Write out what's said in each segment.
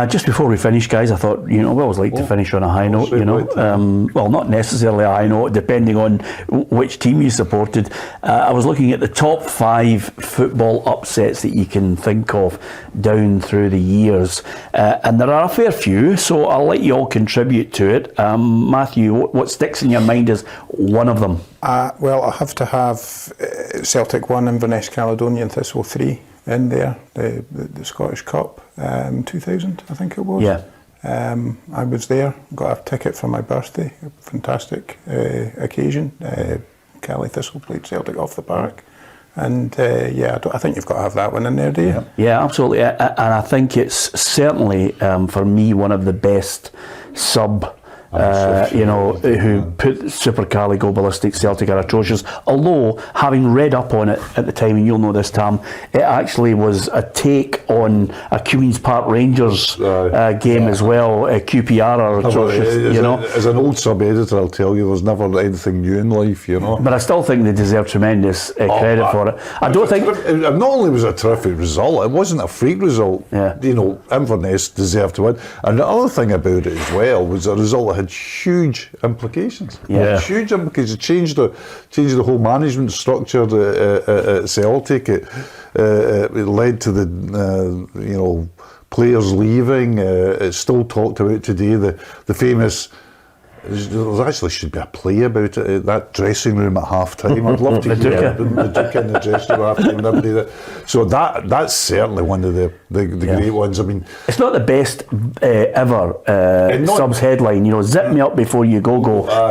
Just before we finish, guys, I thought, we always like to finish on a high note, well, not necessarily a high note, depending on which team you supported. I was looking at the top 5 football upsets that you can think of down through the years, and there are a fair few, so I'll let you all contribute to it. Matthew, what sticks in your mind as one of them? Well, I have to have Celtic 1, Inverness, Caledonian, Thistle 3 in there, the Scottish Cup, 2000, I think it was. Yeah. I was there, got a ticket for my birthday, a fantastic occasion. Cali Thistle played Celtic off the park. And I think you've got to have that one in there, do you? Yeah, absolutely. And I think it's certainly, for me, one of the best who put Super Cali Go Ballistic Celtic are atrocious. Although, having read up on it at the time, and you'll know this, Tam, it actually was a take on a Queen's Park Rangers game as well. QPR are atrocious, As an old sub-editor, I'll tell you, there's never anything new in life, But I still think they deserve tremendous credit for it. I don't think... Not only was it a terrific result, it wasn't a freak result. Yeah. Inverness deserved to win. And the other thing about it as well was the result that had huge implications. Yeah. Huge implications. It changed the whole management structure at Celtic. It led to the players leaving. It's still talked about today. The famous. There actually should be a play about it. That dressing room at half time. I'd love to hear the Duke in the dressing room after and everybody. So that's certainly one of the great ones. I mean, it's not the best ever subs headline. Zip me up before you go.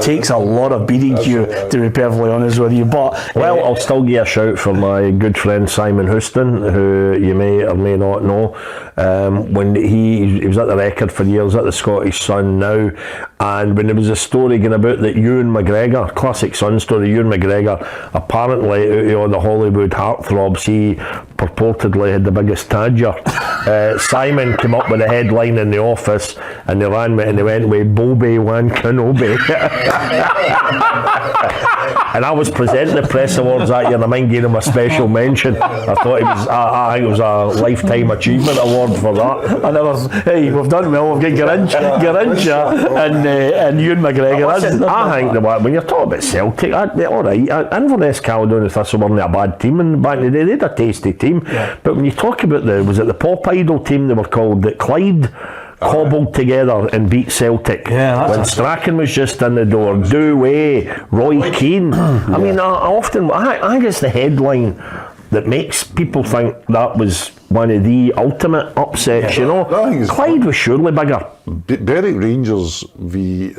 Takes a lot of beating to be perfectly honest with you. But I'll still give a shout for my good friend Simon Houston, who you may or may not know. When he was at the Record for years, at the Scottish Sun now, and when there was a story going about that Ewan McGregor, classic Sun story, Ewan McGregor, apparently the Hollywood heartthrobs, he purportedly had the biggest tadger. Simon came up with a headline in the office, and they ran with it, and they went with Bobby Wan Kenobi. And I was presenting the press awards that year, and I mind giving him a special mention. I thought I think it was a lifetime achievement award for that. And there was, hey, we've done well. We've got Garincha and Ewan McGregor. I think when you're talking about Celtic, all right, Inverness, Caledonian, Thistle weren't a bad team, and back in the day they had a tasty team. Yeah. But when you talk about was it the Pop Idol team they were called, that Clyde cobbled together and beat Celtic when Strachan was just in the door, Dewey, Roy Keane. I mean, I think it's the headline that makes people think that was one of the ultimate upsets, Clyde was surely bigger. Berwick Rangers v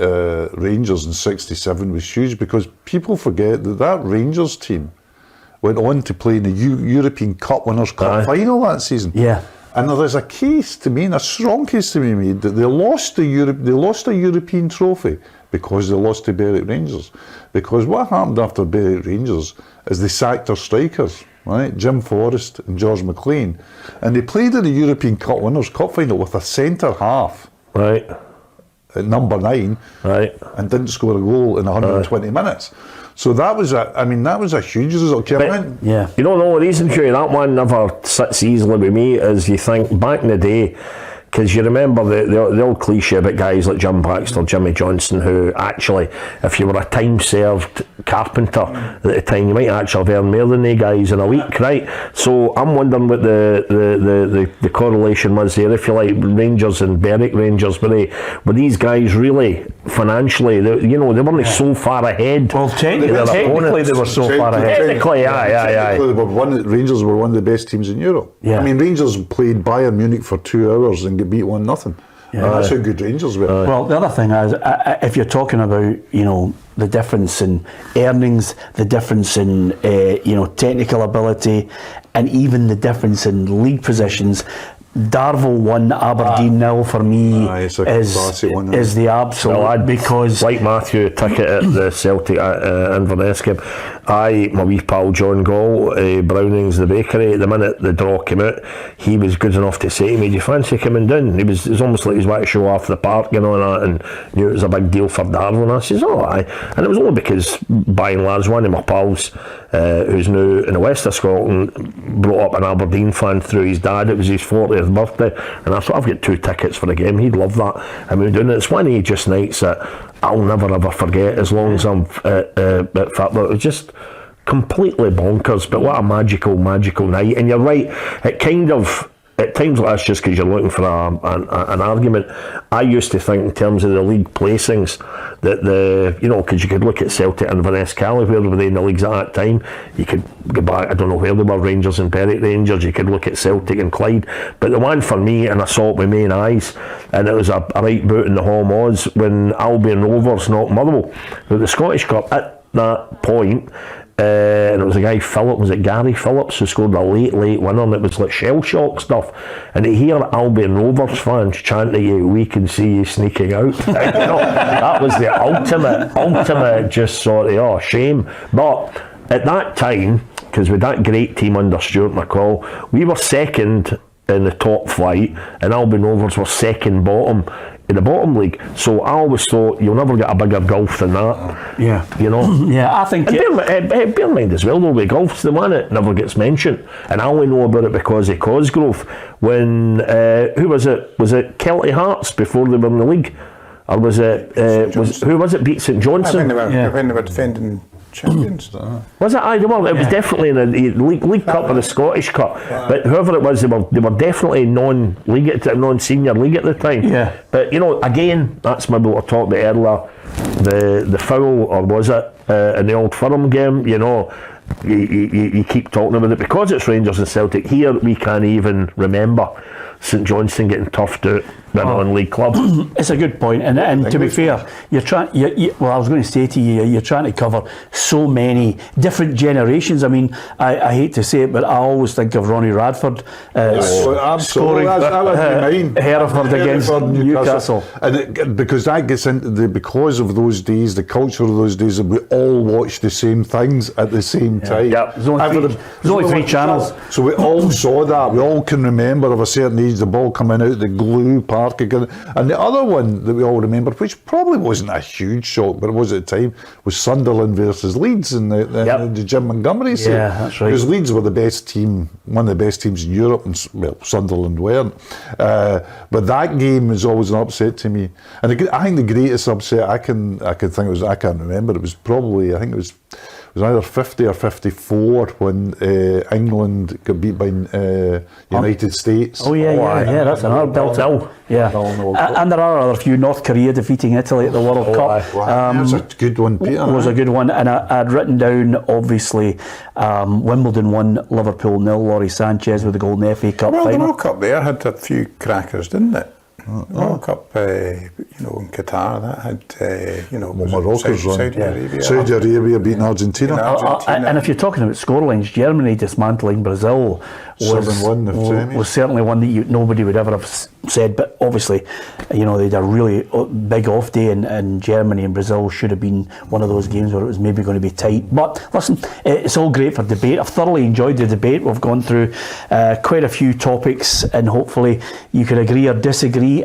Rangers in '67 was huge, because people forget that Rangers team went on to play in the European Cup Winners' Cup final that season. Yeah. And there's a strong case to be made that they lost a European trophy because they lost to Berwick Rangers. Because what happened after Berwick Rangers is they sacked their strikers, right? Jim Forrest and George McLean. And they played in the European Cup Winners' Cup final with a centre half. Right. At number 9. Right. And didn't score a goal in 120 minutes. So that was a huge result. Yeah. You don't know the reason for that one never sits easily with me is you think back in the day, because you remember the old cliche about guys like Jim Baxter, Jimmy Johnson, who actually, if you were a time-served carpenter at the time, you might actually have earned more than they guys in a week, right? So I'm wondering what the correlation was there, if you like, Rangers and Berwick Rangers, were these guys really financially, they weren't so far ahead. Well, technically they were so far ahead. Technically, aye. Rangers were one of the best teams in Europe. Yeah. I mean, Rangers played Bayern Munich for 2 hours and beat 1-0. Yeah. That's how good Rangers were. Well, the other thing is, if you're talking about, the difference in earnings, the difference in, technical ability, and even the difference in league positions, Darvel 1, Aberdeen 0 for me is the absolute, because like Matthew ticket at the Celtic Inverness game, my wee pal John Gall, Brownings the bakery, the minute the draw came out, he was good enough to say to me, do you fancy coming down? It was almost like he was wanting to show off the park and all that, and knew it was a big deal for Darvel, and I says, aye. And it was only because, by and large, one of my pals who's now in the west of Scotland, brought up an Aberdeen fan through his dad. It was his 40th 60th birthday, and I thought, I've got 2 tickets for the game. He'd love that. And we were doing it. It's one of just nights that I'll never ever forget as long as I'm at football. It was just completely bonkers, but what a magical night. And you're right, it kind of, at times like this, just because you're looking for an argument, I used to think in terms of the league placings that because you could look at Celtic and Inverness, where were they in the leagues at that time? You could go back, I don't know where they were, Rangers and Berwick Rangers, you could look at Celtic and Clyde, but the one for me, and I saw it with my own eyes, and it was a right boot in the home odds when Albion Rovers knocked Motherwell with the Scottish Cup at that point. And it was a guy, Gary Phillips, who scored a late winner, and it was like shell shock stuff. And to hear Albion Rovers fans chanting you, "We can see you sneaking out," that was the ultimate just sort of shame. But at that time, because with that great team under Stuart McCall, we were second in the top flight, and Albion Rovers were second bottom in the bottom league. So I always thought you'll never get a bigger gulf than that. Yeah. Yeah, I think... And bear in mind as well, though, with golf's the one that never gets mentioned. And I only know about it because of Cosgrove. When, who was it? Was it Celtic Hearts before they were in the league? Or was it, who was it beat St Johnstone? When they were defending champions. Was it? It was definitely in the League Cup or the Scottish Cup. But whoever it was, they were definitely non-senior league at the time. Yeah. But again, that's maybe what I talked about earlier. The foul, or was it in the Old Firm game? You keep talking about it because it's Rangers and Celtic. Here we can't even remember St Johnstone getting toughed out by a non-league club. It's a good point, and to be fair, you're trying. Well, I was going to say to you, you're trying to cover so many different generations. I mean, I hate to say it, but I always think of Ronnie Radford scoring Hereford against Newcastle, and because that gets into because of those days, the culture of those days, we all watched the same things at the same time. Yeah, there's only 3 channels, so we all saw that. We all can remember of a certain age the ball coming out the glue park again. And the other one that we all remember, which probably wasn't a huge shock, but it was at the time, was Sunderland versus Leeds in the Jim Montgomery set. Yeah, that's right. Because Leeds were the best team, one of the best teams in Europe, and Sunderland weren't. But that game is always an upset to me. And I think the greatest upset I can think was, I can't remember. It was probably, I think it was either 50 or 54 when England got beat by United States. Oh yeah, that's another belter. Yeah, and there are a few. North Korea defeating Italy at the World Cup. That's a good one, Peter. It was a good one, and I'd written down, obviously, Wimbledon 1, Liverpool 0, Laurie Sanchez with the Golden FA Cup final. The World Cup there had a few crackers, didn't it? World Cup, in Qatar, that had, Morocco's Saudi Arabia. Saudi Arabia beating Argentina. And if you're talking about scorelines, Germany dismantling Brazil was certainly one that nobody would ever have said. But obviously, they had a really big off day, and Germany and Brazil should have been one of those games where it was maybe going to be tight. But listen, it's all great for debate. I've thoroughly enjoyed the debate. We've gone through quite a few topics, and hopefully you can agree or disagree.